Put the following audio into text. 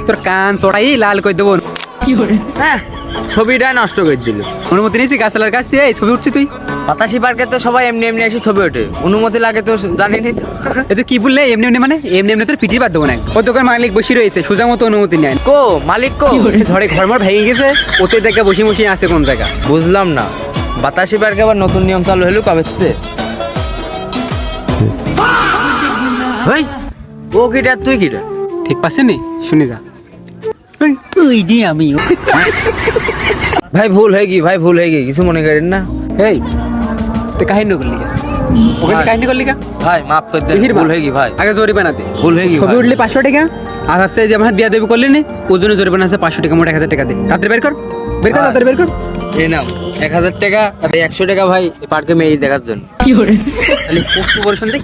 তোর কান চড়াই লাল করে দেবো। হ্যাঁ ছবিটা নষ্ট করে দিল। অনুমতি নিয়েছি গাছালার কাছ থেকে, এই ছবি উঠছি তুই। বাতাসি পার্কে তো সবাই এমনি এমনি এসে ছবি ওঠে, অনুমতি লাগে তো জানিনি তো। এ তুই কি বললে এমনি এমনি মানে? এমনি এমনি তোর পিটির বাদ দেবো না। ও দোকান মালিক বসে রয়েছে, সোজা মতো অনুমতি নেয়। কো মালিক কো? ধরে ঘরমর ভেঙে গেছে, ওতে দেখে বসে বসে আছে কোন জায়গা। বুঝলাম না, বাতাসি পার্কে আবার নতুন নিয়ম চালু হলো কবে থেকে? ভাই ও কিটা তুই কিটা? ঠিক পাচ্ছেন নি? শুনি যা। তুই দি আমি ভাই ভুল হয়ে গি, ভাই ভুল হয়ে গি, কিছু মনে করেন না। এই তুই কাহিনী করলি কা? ওখানে কাহিনী করলি কা? ভাই মাফ করে দেন, বেশির ভুল হয়ে গি ভাই, আগে জরিমানা দে। ভুল হয়ে গি ছবি ভাই। উঠলে 500 টাকা, আর হাতে যে আমার বিয়া দেবী করলি নি, ওর জন্য জরিমানা আছে 500 টাকা, মোট 1000 টাকা দে। তাড়াতাড়ি বের কর, বের কর, তাড়াতাড়ি বের কর। এই নাও 1000 টাকা, আর 100 টাকা ভাই পার্কে মেয়ে দেখার জন্য। তাহলে কত বড় শুনতে